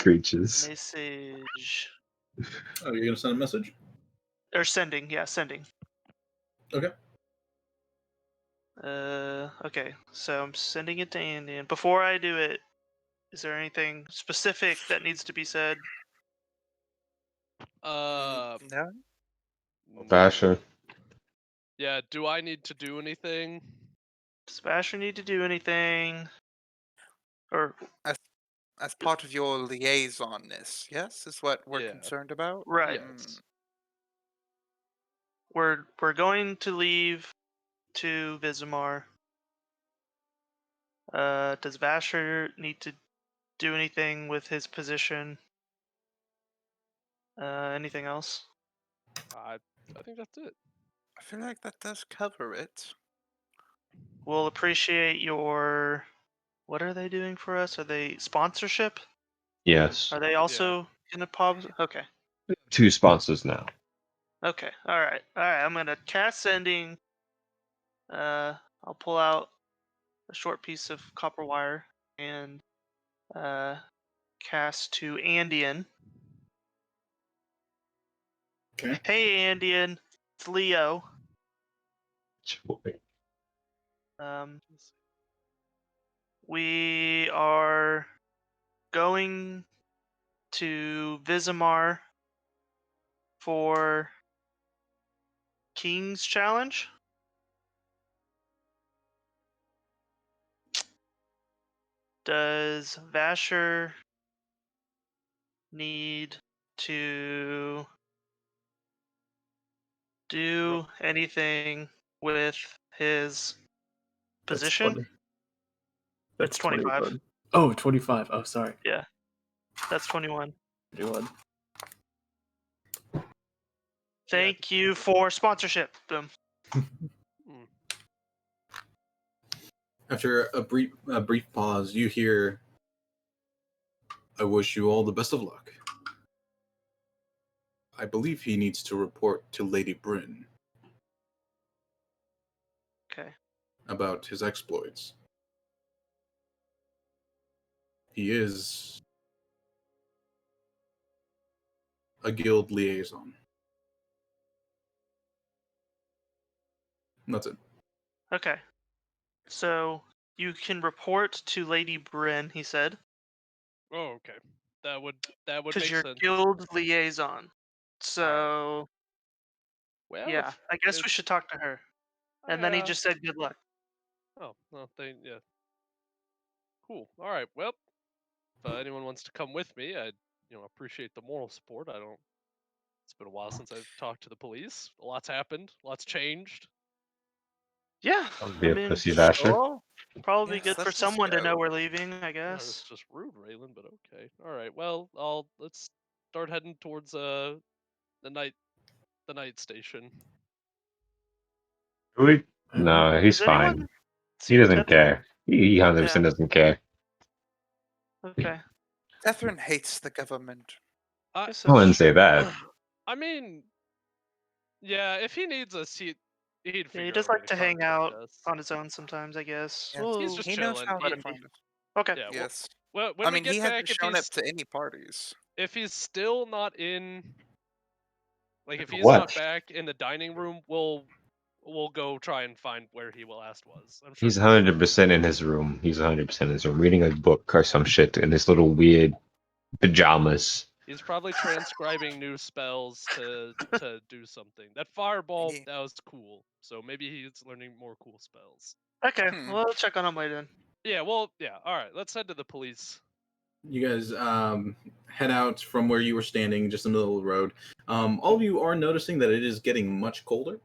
screeches. Message. Oh, you're gonna send a message? Or sending, yeah, sending. Okay. Okay, so I'm sending it to Andy. And before I do it, is there anything specific that needs to be said? No. Fashion. Yeah, do I need to do anything? Does Basher need to do anything? Or As part of your liaisonness, yes, is what we're Yeah. concerned about. right? Yes. We're going to leave to Vizimar. Does Vasher need to do anything with his position? Anything else? I think that's it. I feel like that does cover it. We'll appreciate your. What are they doing for us? Are they sponsorship? Yes. Are they also in a pub? Okay. 2 sponsors now. Okay. All right. I'm gonna cast sending. I'll pull out a short piece of copper wire and cast to Andean. Okay. Hey, Andean. It's Leo. We are going to Vizimar for King's Challenge. Does Vasher need to do anything with his position? That's 25. 20. Oh, 25. Oh, sorry. Yeah, that's 21. 21. Thank you for sponsorship. Boom. After a brief pause, you hear, "I wish you all the best of luck. I believe he needs to report to Lady Bryn Okay. about his exploits. He is a guild liaison." That's it. Okay. So you can report to Lady Bryn, he said, Oh, okay. That would because make you're sense. guild liaison. So Well, yeah, I guess we should talk to her. And then he Yeah. just said good luck. Oh, well, yeah. Cool. All right. Well, if anyone wants to come with me, I appreciate the moral support. It's been a while since I've talked to the police. A lot's happened. A lot's changed. Yeah, Be a pussy Vasher. well, probably Yes, good for let's just someone to go. know we're leaving, I Oh, guess. it's just rude, Raylan, but okay. All right. Well, let's start heading towards the night station. Really? No, he's Does fine. anyone He see doesn't Tethrin? care. He 100% Yeah. doesn't care. Okay. Catherine hates the government. I Guess I wouldn't that's say true. that. I mean, yeah, if he needs us, he'd Yeah, figure he does out a way like to hang contact out us. on his own sometimes, I guess. Yes, We'll He's just he knows chilling. how let to him be. find us. Okay. Yeah. Yes. Well, when I we mean, get he back, hasn't shown up to any parties. if he's still not in, like if he's What? not back in the dining room, we'll go try and find where he last was. I'm sure He's 100% in his room. He's 100% in his room, reading a book or some shit in his little weird pajamas. he's probably transcribing new spells to do something. That fireball, He- that was cool. So maybe he's learning more cool spells. Okay, well, I'll check on him later then. Yeah, well, yeah. All right, let's head to the police. You guys head out from where you were standing, just in the middle of the road. All of you are noticing that it is getting much colder.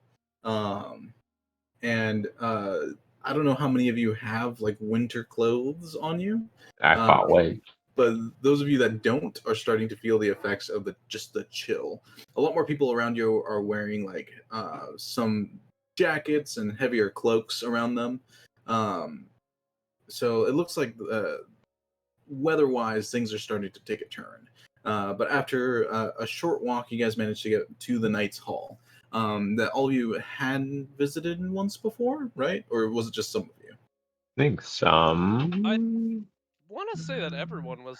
And I don't know how many of you have like winter clothes on you. I can't wait. But those of you that don't are starting to feel the effects of the chill. A lot more people around you are wearing like some jackets and heavier cloaks around them. So it looks like weather-wise, things are starting to take a turn. But after a short walk, you guys managed to get to the Knight's Hall that all of you had visited once before, right? Or was it just some of you? I think some. I want to say that everyone was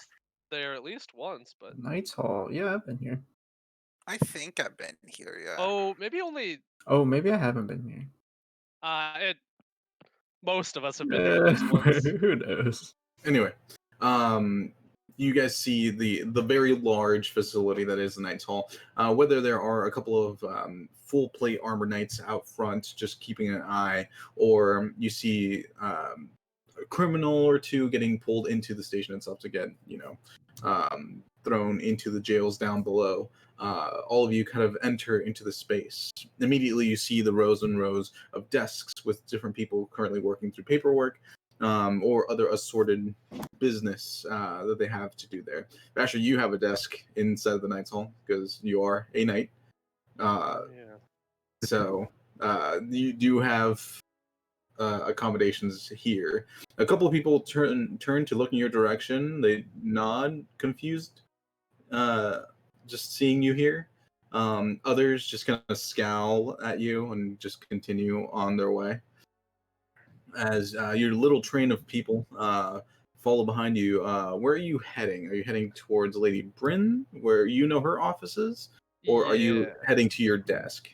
there at least once, but Knight's Hall. Yeah, I've been here. I think I've been here, yeah. oh, maybe only Oh, maybe I haven't been here. it. Most of us have been here at least once. Who knows? Anyway, you guys see the very large facility that is the Knights Hall. Whether there are a couple of full plate armor knights out front, just keeping an eye, or you see a criminal or two getting pulled into the station itself to get, thrown into the jails down below. All of you kind of enter into the space. Immediately, you see the rows and rows of desks with different people currently working through paperwork or other assorted business that they have to do there. Basher, you have a desk inside of the Knights Hall because you are a knight. Yeah. So you do have accommodations here. A couple of people turn to look in your direction. They nod, confused, just seeing you here. Others just kind of scowl at you and just continue on their way. As your little train of people follow behind you, where are you heading? Are you heading towards Lady Bryn, where you know her office is? Or are you Yeah. heading to your desk?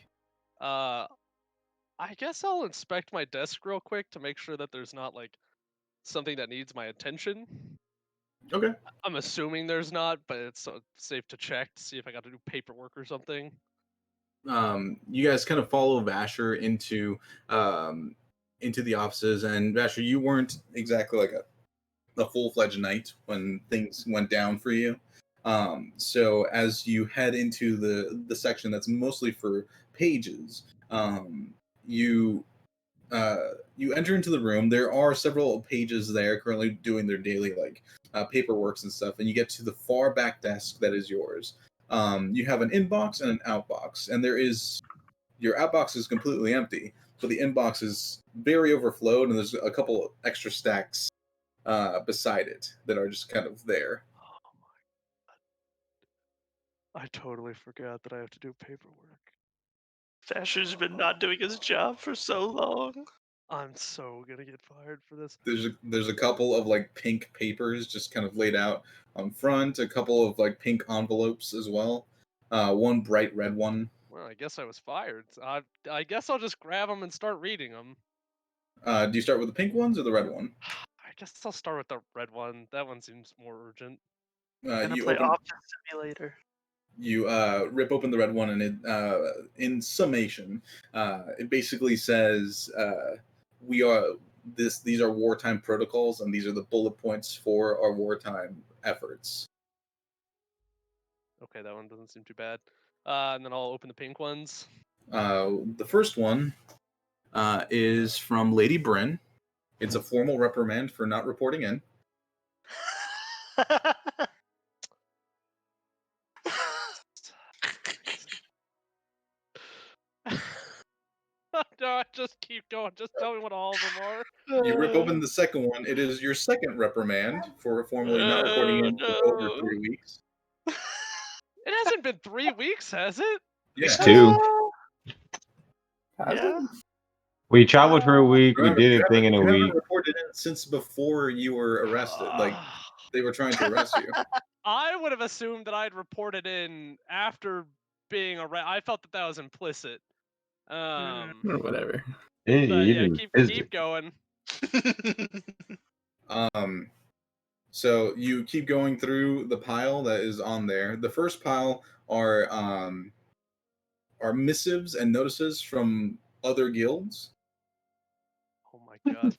I guess I'll inspect my desk real quick to make sure that there's not like something that needs my attention. Okay. I'm assuming there's not, but it's safe to check to see if I got to do paperwork or something. You guys kind of follow Vasher into the offices, and Vasher, you weren't exactly like a full-fledged knight when things went down for you. So as you head into the section that's mostly for pages, you enter into the room. There are several pages there currently doing their daily paperworks and stuff, and you get to the far back desk that is yours. You have an inbox and an outbox, and your outbox is completely empty, but the inbox is very overflowed, and there's a couple extra stacks beside it that are just kind of there. Oh my god. I totally forgot that I have to do paperwork. Vasher's been not doing his job for so long. I'm so gonna get fired for this. There's a couple of pink papers just kind of laid out on front, a couple of pink envelopes as well, one bright red one. Well, I guess I was fired. I guess I'll just grab them and start reading them. Do you start with the pink ones or the red one? I guess I'll start with the red one. That one seems more urgent. Gonna You play open, Office Simulator. you rip open the red one, and it, in summation, it basically says, these are wartime protocols, and these are the bullet points for our wartime efforts. Okay, that one doesn't seem too bad. And then I'll open the pink ones. The first one is from Lady Bryn. It's a formal reprimand for not reporting in. No, just keep going. Just tell me what all of them are. You rip open the second one. It is your second reprimand for formally not reporting in for over 3 weeks. It hasn't been 3 weeks, has it? It's Yeah. 2. Yeah. We traveled for a week. Remember, We did a thing in a you week. haven't reported in since before you were arrested. They were trying to arrest you. I would have assumed that I'd reported in after being arrested. I felt that was implicit. Or whatever. Yeah, But you yeah, didn't- keep going. So you keep going through the pile that is on there. The first pile are missives and notices from other guilds. Oh my god.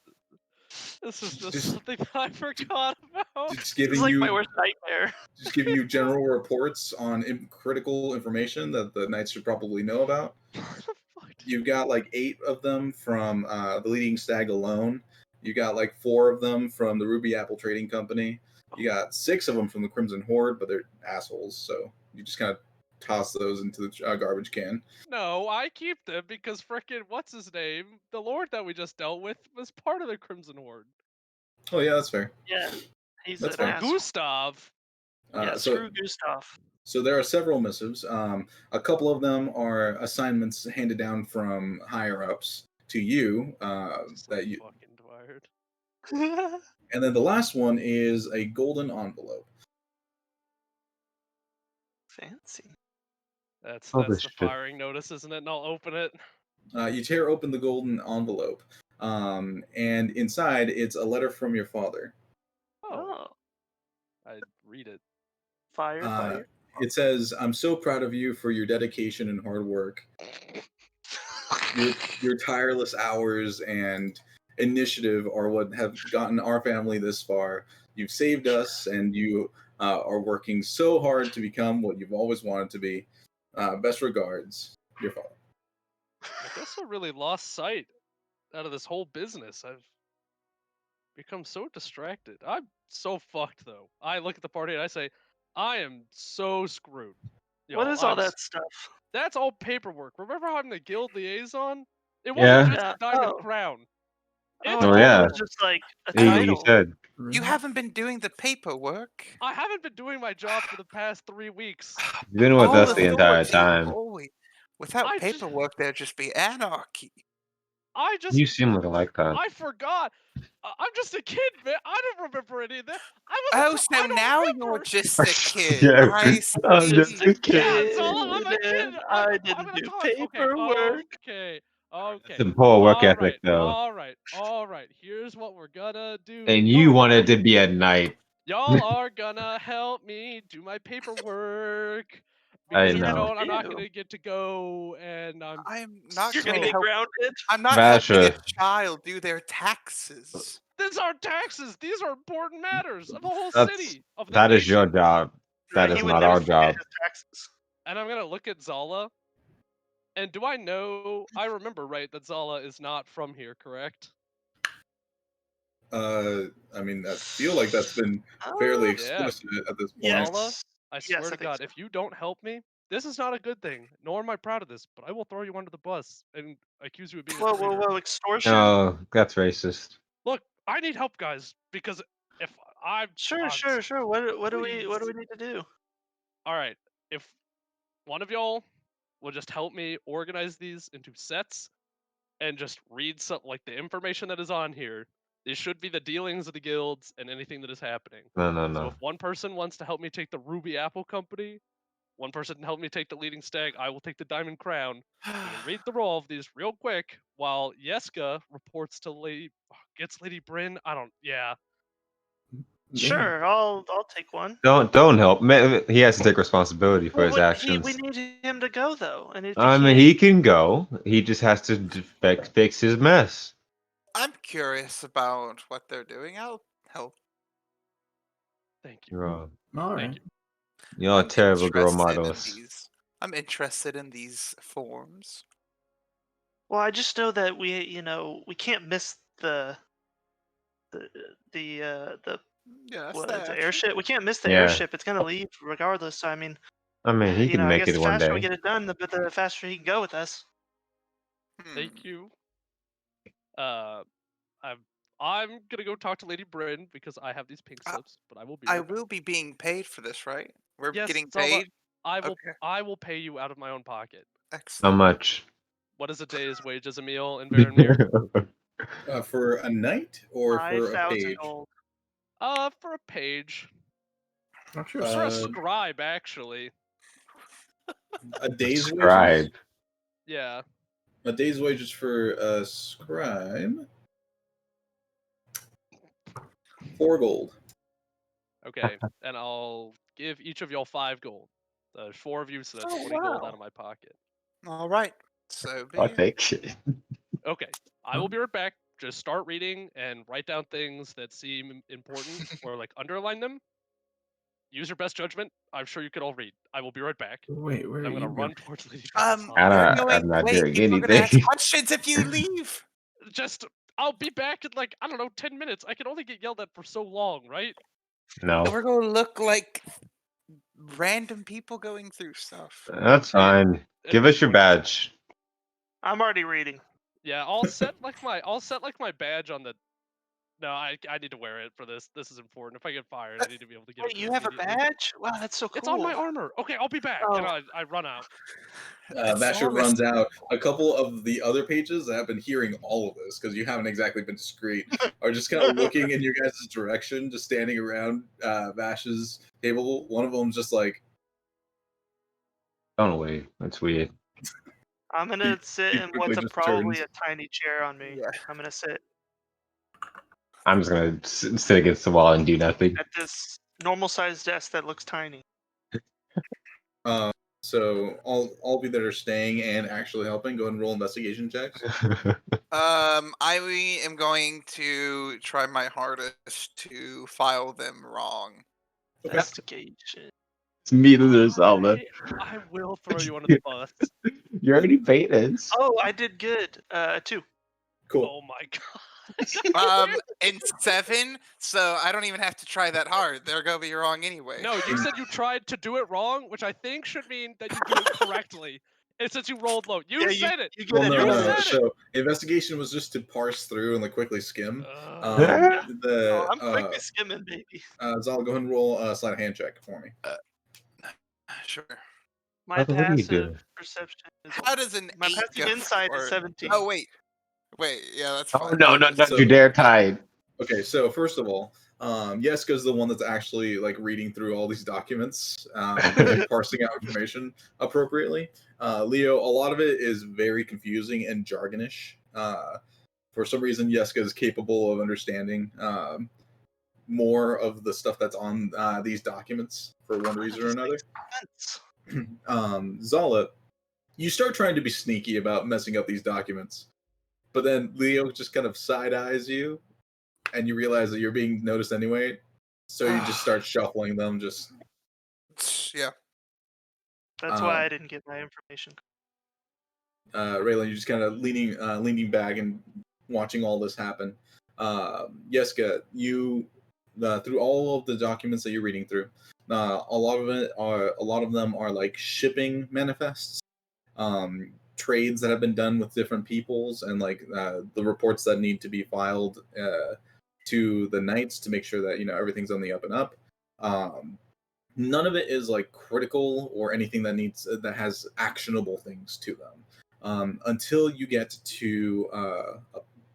This is just something that I forgot about. Just It's giving like you my worst nightmare. just giving you general reports on critical information that the knights should probably know about. What the fuck? You've got 8 of them from the Leading Stag alone. You got 4 of them from the Ruby Apple Trading Company. You got 6 of them from the Crimson Horde, but they're assholes, so you just kind of toss those into the garbage can. No, I keep them because frickin' what's his name? The Lord that we just dealt with was part of the Crimson Horde. Oh yeah, that's fair. Yeah. He's That's an fair. asshole. Gustav. Yeah, So screw Gustav. So there are several missives. A couple of them are assignments handed down from higher ups to you. So fucking tired. And then the last one is a golden envelope. Fancy. That's Oh, that's this the shit. firing notice, isn't it? And I'll open it. You tear open the golden envelope, and inside it's a letter from your father. Oh, Oh, I read it. fire, Uh, fire. it says, "I'm so proud of you for your dedication and hard work. Your tireless hours and initiative are what have gotten our family this far. You've saved us, and you are working so hard to become what you've always wanted to be. Best regards, your father." I guess I really lost sight out of this whole business. I've become so distracted. I'm so fucked though. I look at the party and I say, I am so screwed. What Y'all, is all that stuff? that's all paperwork. Remember how I'm the guild liaison? It wasn't Yeah. just Yeah. the diamond Oh. crown. Oh, It's I Oh, thought yeah. it was just like a You title. said. You haven't been doing the paperwork. I haven't been doing my job for the past 3 weeks. You've been with All us the entire authority, time. holy. Without I just- paperwork, there'd just be anarchy. I just You seem like that. I forgot. I'm just a kid, man. I don't remember any of that. I Oh, wasn't. I so don't now remember. you're just a kid. Yeah. I I'm just see. a kid. Yeah, Zola, I'm a kid. and I I'm didn't gonna do talk. paperwork. Okay. Okay. Some poor work All ethic, right. though. All right. Here's what we're gonna do. And you wanted to be at night. Y'all are gonna help me do my paperwork I because if you know. don't, I'm not Ew. gonna get to go. And I'm not You're going gonna to get help. grounded. I'm not helping a Vasher. child do their taxes. these aren't taxes. These are important matters of the whole That's city, of the that is your nation. job. That He is would not never our forget job. his taxes. And I'm gonna look at Zala. And do I know? I remember right that Zala is not from here, correct? I mean, I feel like that's been fairly Yeah. explicit at this point. Zala, Yes. I Yes, swear I to think God, so. if you don't help me, this is not a good thing. Nor am I proud of this, but I will throw you under the bus and accuse you of being a Whoa, traitor. whoa, whoa! Extortion. Oh, that's racist. Look, I need help, guys, because if I'm Sure, sure, sure. What do we please. need to do? All right, if one of y'all will just help me organize these into sets and just read some like the information that is on here. These should be the dealings of the guilds and anything that is happening. No, no, So no. if one person wants to help me take the Ruby Apple Company, one person can help me take the Leading Stag, I will take the Diamond Crown. We can read through all of these real quick while Yeska reports to gets Lady Bryn. Yeah. Sure, I'll take one. Don't help. Man, he has to take responsibility for Well, his we actions. need him to go though, and if I he mean, can't, he can go. He just has to fix his mess. I'm curious about what they're doing. I'll help. Thank you. You're, All Thank right. you. you're a I'm terrible role interested in models. these. I'm interested in these forms. well, I just know that we can't miss the the Yes, what is it, that. airship. We can't miss the Yeah. airship. It's gonna leave regardless. So, I mean, I mean, he can I make guess it the one faster we day. get it done, the faster he can go with us. Thank you. I'm gonna go talk to Lady Bryn because I have these pink Uh, slips, but I will be I right back. will be being paid for this, right? We're Yes, getting Zala, paid. I Okay. will pay you out of my own pocket. How Excellent. much? What is a day's wages, Emil in Varanmere? For a night or for a 5,000 page? gold. For a page. Not sure. For a Uh, scribe, actually. a day's wages. Scribe. Yeah. A day's wages for a scribe. 4 gold. Okay. And I'll give each of y'all 5 gold. There's 4 of you, so that's 20 gold out of my pocket. All right. So be I'll it. take it. Okay. I will be right back. Just start reading and write down things that seem important or like underline them. Use your best judgment. I'm sure you could all read. I will be right back. Wait, where I'm are gonna you? run towards Lady Bryn's I office. don't, I'm not Wait, doing people are gonna ask anything. questions if you leave. Just I'll be back in like I don't know 10 minutes. I can only get yelled at for so long, right? No. We're gonna look like random people going through stuff. That's fine. Give us your badge. I'm already reading. Yeah, I'll set like my badge on the. No, I need to wear it for this. This is important. If I get fired, I need to be able to give Wait, it to you him have a immediately. badge? Wow, that's so cool. It's on my armor. Okay, I'll be back. And Oh. I run out. Vasher runs out. A couple of the other pages that have been hearing all of this, because you haven't exactly been discreet, are just kind of looking in your guys' direction, just standing around Vash's table. One of them's just like, Don't wait. That's weird. I'm gonna sit he in quickly what's just probably turns. a tiny chair on me. Yeah. I'm gonna sit I'm just gonna sit against the wall and do nothing. at this normal sized desk that looks tiny. So all of you that are staying and actually helping, go ahead and roll investigation checks. I am going to try my hardest to file them wrong. Okay. Investigation. It's me to resolve that. I will throw you under the bus. You're already baited. Oh, I did good. 2. Cool. Oh my god. And 7, so I don't even have to try that hard. They're gonna be wrong anyway. No, you said you tried to do it wrong, which I think should mean that you do it correctly. And since you rolled low, you Yeah, said it. You Well, get no, it. You no. said it! So investigation was just to parse through and like quickly skim. Ugh. Oh, I'm quickly skimming, baby. Zal, go ahead and roll a sleight of hand check for me. Sure. My What do you passive do? perception is How does an my 8 passive go insight is forward? 17. Oh wait, yeah, that's Oh fine. no, don't So- you dare tie. Okay, so first of all, Yeska's the one that's actually like reading through all these documents and parsing out information appropriately. Leo, a lot of it is very confusing and jargonish. For some reason, Yeska is capable of understanding more of the stuff that's on these documents for one reason or another. Zala, you start trying to be sneaky about messing up these documents, but then Leo just kind of side eyes you, and you realize that you're being noticed anyway. So you just start shuffling them. Just Yeah. That's why I didn't get my information. Raylan, you're just kind of leaning back and watching all this happen. Yeska, you through all of the documents that you're reading through, a lot of them are like shipping manifests, trades that have been done with different peoples, and like the reports that need to be filed to the knights to make sure that everything's on the up and up. None of it is like critical or anything that has actionable things to them until you get to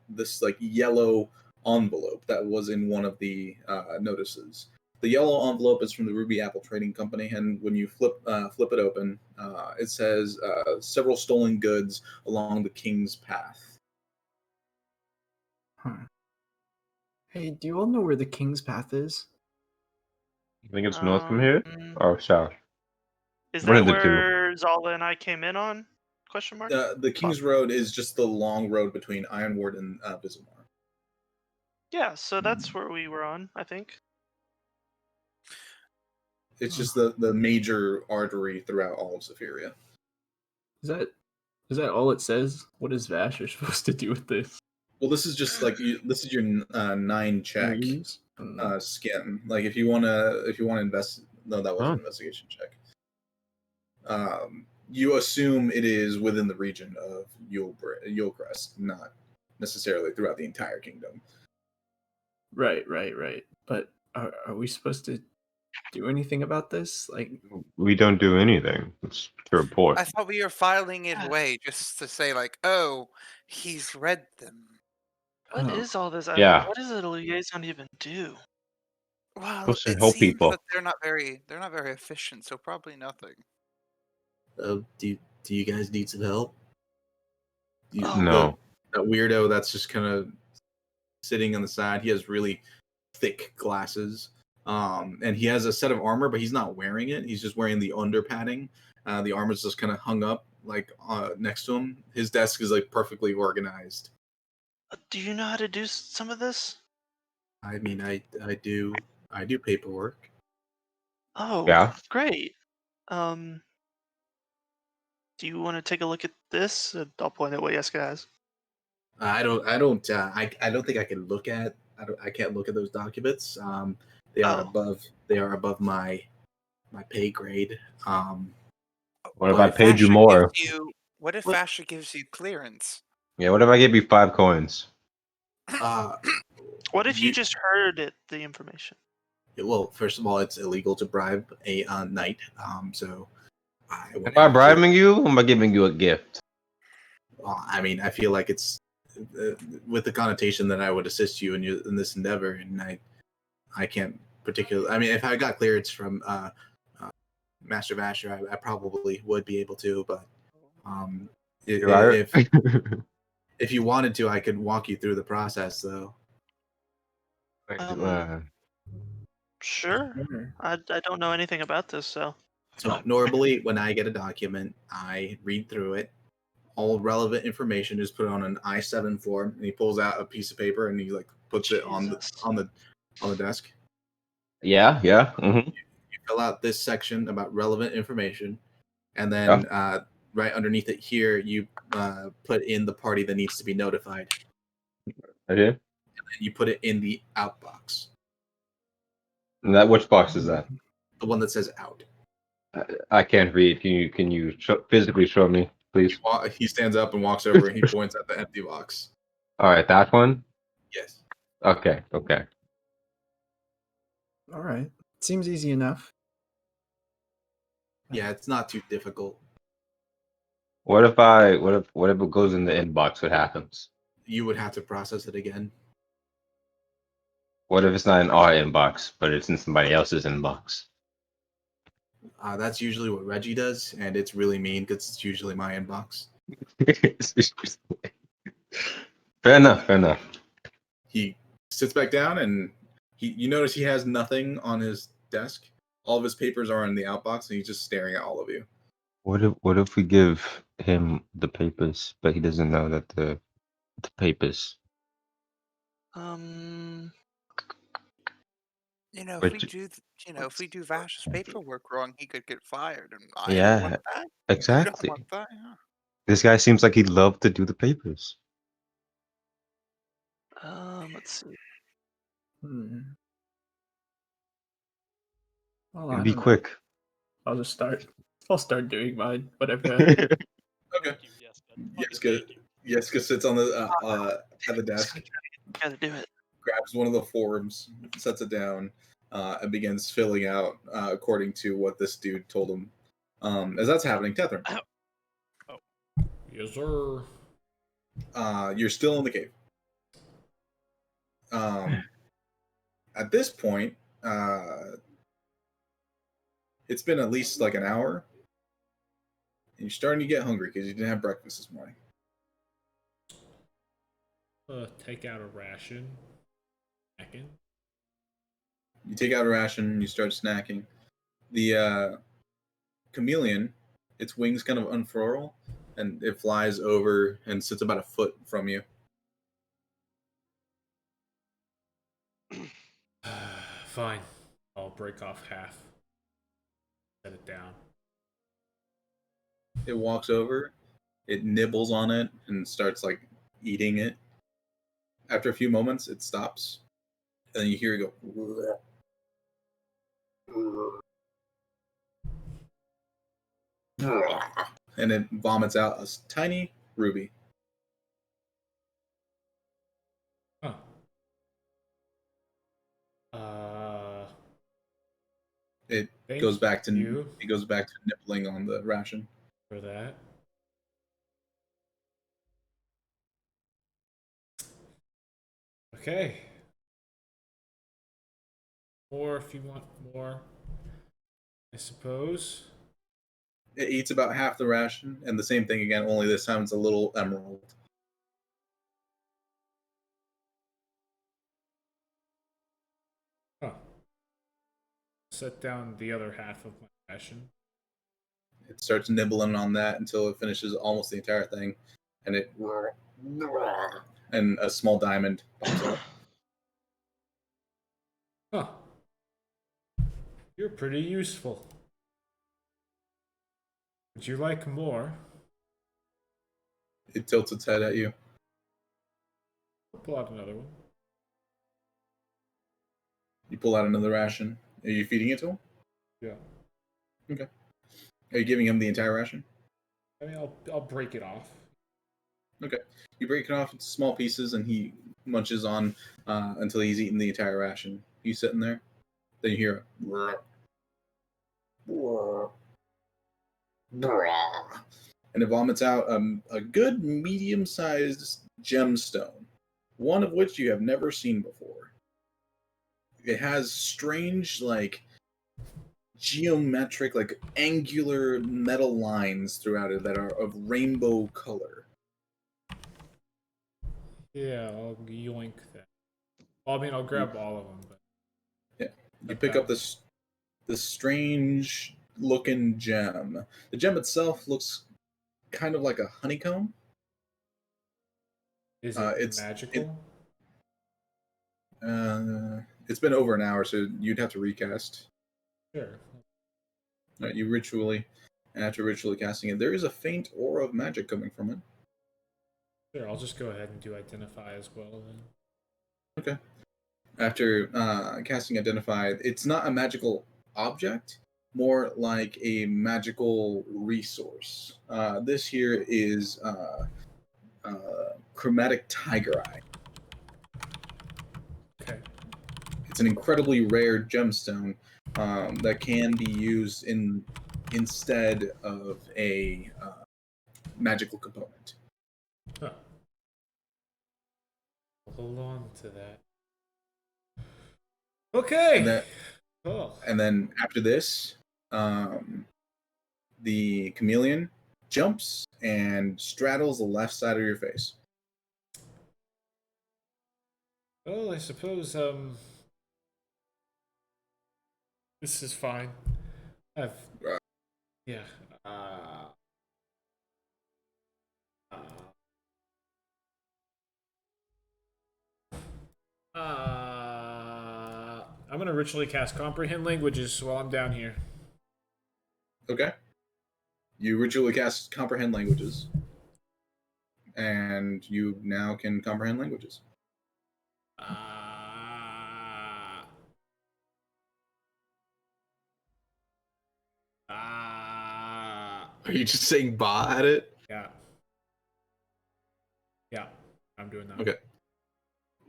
this like yellow envelope that was in one of the notices. The yellow envelope is from the Ruby Apple Trading Company, and when you flip it open, it says several stolen goods along the King's Path. Huh. Hey, do you all know where the King's Path is? I think it's north from here or south. Is One that of the two. where Zala and I came in on? Question mark. The King's Road is just the long road between Ironward and Vismar. Yeah, so that's where we were on, I think. It's just the major artery throughout all of Zephyria. Is that all it says? What is Vasher supposed to do with this? Well, this is just like this is your 9 check News? skim. Like if you wanna invest. No, that wasn't Huh. an investigation check. You assume it is within the region of Yulecrest, not necessarily throughout the entire kingdom. Right. But are we supposed to do anything about this? Like, We don't do anything. It's to report. I thought we were filing it away just to say like, oh, he's read them. What Oh. is all this? Yeah. What does a liaison even do? Well, Supposed to it help seems people. that they're not very efficient, so probably nothing. Do you guys need some help? No. That weirdo that's just kind of sitting on the side. He has really thick glasses. And he has a set of armor, but he's not wearing it. He's just wearing the under padding. The armor's just kind of hung up like next to him. His desk is like perfectly organized. Do you know how to do some of this? I mean, I do paperwork. Oh, Yeah. great. Do you want to take a look at this? I'll point at what Yeska has. I don't think I can look at. I can't look at those documents. They are above my pay grade. What if I if paid you Vasher more? What if Vasher gives you clearance? Yeah, what if I give you 5 coins? What if you just heard the information? Well, first of all, it's illegal to bribe a knight. So I would Am I have to- bribing you or am I giving you a gift? I mean, I feel like it's with the connotation that I would assist you in this endeavor, and I can't particularly. I mean, if I got clearance from Master Vasher, I probably would be able to, but You are? if you wanted to, I could walk you through the process, though. Sure. Sure. I don't know anything about this, so. So normally, when I get a document, I read through it. All relevant information is put on an I-7 form, and he pulls out a piece of paper and he like puts it on Jesus. the desk. Yeah. Mm-hmm. You fill out this section about relevant information, and then right underneath it here, you put in the party that needs to be notified. Okay. And you put it in the out box, And that which box is that? the one that says out. I can't read. Can you physically show me, please? He stands up and walks over and he points at the empty box. All right, that one. Yes. Okay. All right. Seems easy enough. Yeah, it's not too difficult. What if it goes in the inbox? What happens? You would have to process it again. What if it's not in our inbox, but it's in somebody else's inbox? That's usually what Reggie does, and it's really mean because it's usually my inbox. Fair enough. He sits back down, and you notice he has nothing on his desk. All of his papers are in the outbox, and he's just staring at all of you. What if we give him the papers, but he doesn't know that the papers? If we do Vash's paperwork wrong, he could get fired, and I don't Yeah, want that. I don't exactly. want that. Yeah. This guy seems like he'd love to do the papers. Let's see. Hmm. Well, It'd I be don't know. quick. I'll start doing mine. Whatever. I do. Okay. Thank you, Yeska. Yeska sits on the at the desk, Gotta do it. grabs one of the forms, sets it down, and begins filling out according to what this dude told him. As that's happening, Tethrin, Yes, sir. you're still in the cave. At this point, it's been at least like an hour, and you're starting to get hungry because you didn't have breakfast this morning. Take out a ration. Snacking. You take out a ration and you start snacking. The chameleon, its wings kind of unfurl, and it flies over and sits about a foot from you. Fine. I'll break off half. Set it down. It walks over, it nibbles on it, and starts like eating it. After a few moments, it stops, and then you hear it go, and it vomits out a tiny ruby. Huh. It Thank goes back to you nibbling on the ration. for that. Okay. More if you want more, I suppose. It eats about half the ration, and the same thing again, only this time it's a little emerald. Huh. Set down the other half of my ration. It starts nibbling on that until it finishes almost the entire thing, and and a small diamond pops out. Huh. You're pretty useful. Would you like more? It tilts its head at you. I'll pull out another one. You pull out another ration. Are you feeding it to him? Yeah. Okay. Are you giving him the entire ration? I mean, I'll break it off. Okay. You break it off into small pieces, and he munches on until he's eaten the entire ration. You sitting there, then you hear and it vomits out a good medium-sized gemstone, one of which you have never seen before. It has strange, like, geometric, like angular metal lines throughout it that are of rainbow color. Yeah, I'll yoink that. Well, I mean, I'll grab all of them, but You pick up this strange looking gem. The gem itself looks kind of like a honeycomb. is it It's magical? it's been over an hour, so you'd have to recast. Sure. You ritually, and after ritually casting it, there is a faint aura of magic coming from it. Sure, I'll just go ahead and do identify as well then. Okay. After casting identify, it's not a magical object, more like a magical resource. This here is chromatic tiger eye. Okay. It's an incredibly rare gemstone that can be used instead of a magical component. Huh. I'll hold on to that. Okay. And then after this, the chameleon jumps and straddles the left side of your face. Well, I suppose this is fine. Yeah. I'm gonna ritually cast comprehend languages while I'm down here. Okay. You ritually cast comprehend languages. And you now can comprehend languages. Are you just saying ba at it? Yeah. Yeah, I'm doing that. Okay.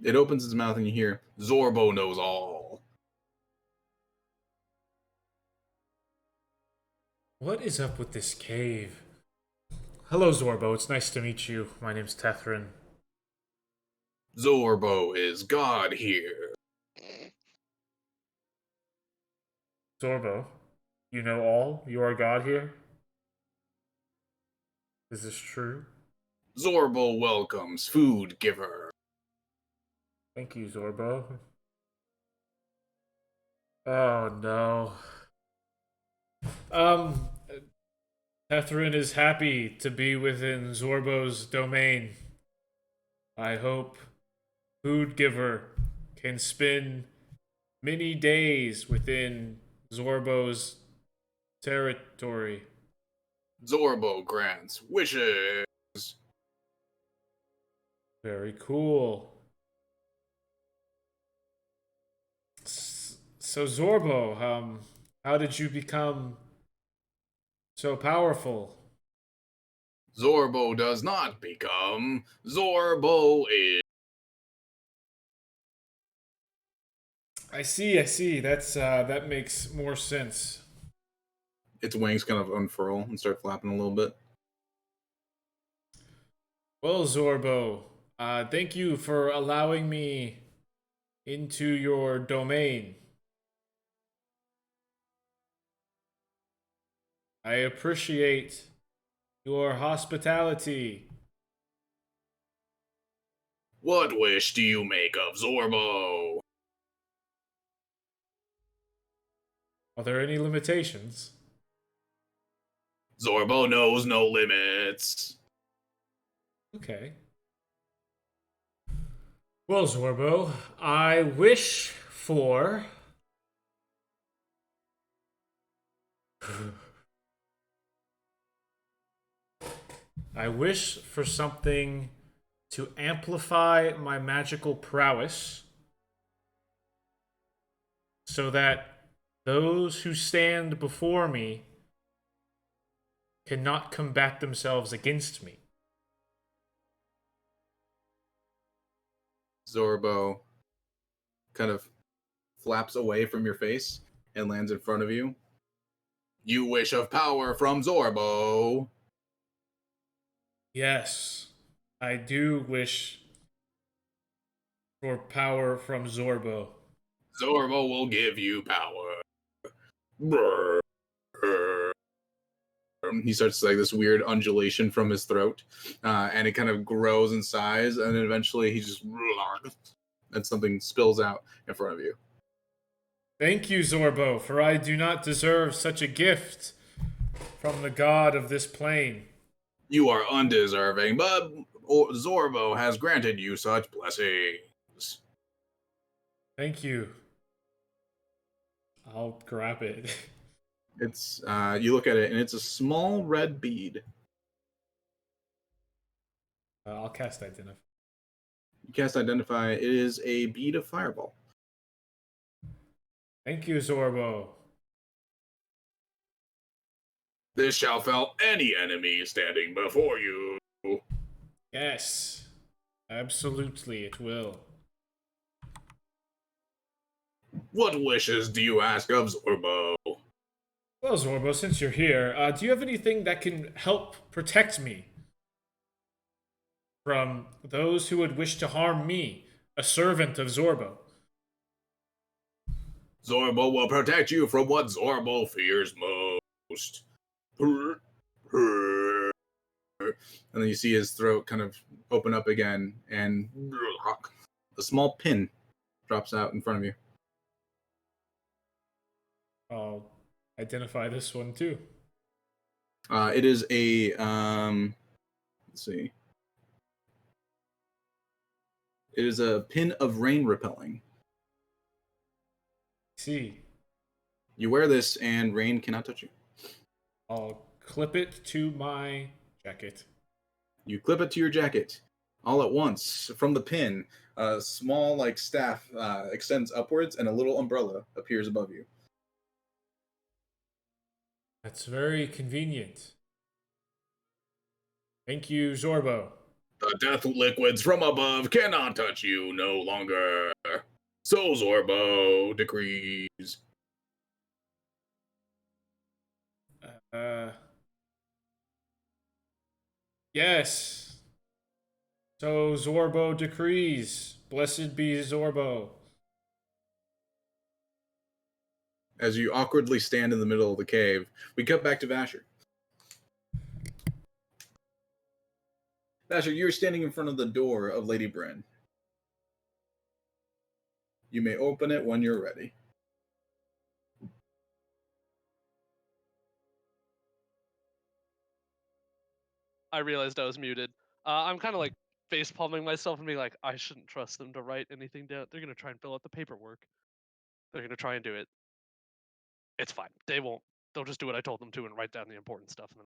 It opens its mouth and you hear, Zorbo knows all. What is up with this cave? Hello, Zorbo. It's nice to meet you. My name's Tethrin. Zorbo is God here. Zorbo, you know all? You are God here? Is this true? Zorbo welcomes food giver. Thank you, Zorbo. Oh no. Tethrin is happy to be within Zorbo's domain. I hope Food Giver can spend many days within Zorbo's territory. Zorbo grants wishes. Very cool. So Zorbo, how did you become so powerful? Zorbo does not become. Zorbo is. I see. That makes more sense. Its wings kind of unfurl and start flapping a little bit. Well, Zorbo, thank you for allowing me into your domain. I appreciate your hospitality. What wish do you make of Zorbo? Are there any limitations? Zorbo knows no limits. Okay. Well, Zorbo, I wish for... I wish for something to amplify my magical prowess so that those who stand before me cannot combat themselves against me. Zorbo kind of flaps away from your face and lands in front of you. You wish of power from Zorbo. Yes, I do wish for power from Zorbo. Zorbo will give you power. He starts like this weird undulation from his throat, and it kind of grows in size, and then eventually he just and something spills out in front of you. Thank you, Zorbo, for I do not deserve such a gift from the god of this plane. You are undeserving, but Zorbo has granted you such blessings. Thank you. I'll grab it. It's you look at it, and it's a small red bead. I'll cast Identify. You cast Identify. It is a bead of fireball. Thank you, Zorbo. This shall fell any enemy standing before you. Yes, absolutely, it will. What wishes do you ask of Zorbo? Well, Zorbo, since you're here, do you have anything that can help protect me from those who would wish to harm me, a servant of Zorbo? Zorbo will protect you from what Zorbo fears most. And then you see his throat kind of open up again, and a small pin drops out in front of you. I'll identify this one too. It is a let's see. It is a pin of rain repelling. See, You wear this, and rain cannot touch you. I'll clip it to my jacket. You clip it to your jacket. All at once, from the pin, a small like staff extends upwards, and a little umbrella appears above you. That's very convenient. Thank you, Zorbo. The death liquids from above cannot touch you no longer. So Zorbo decrees. Yes. So Zorbo decrees. Blessed be Zorbo. As you awkwardly stand in the middle of the cave, we cut back to Vasher. Vasher, you're standing in front of the door of Lady Bryn. You may open it when you're ready. I realized I was muted. I'm kind of like face palming myself and being like, I shouldn't trust them to write anything down. They're gonna try and fill out the paperwork. They're gonna try and do it. It's fine. They won't. They'll just do what I told them to and write down the important stuff, and then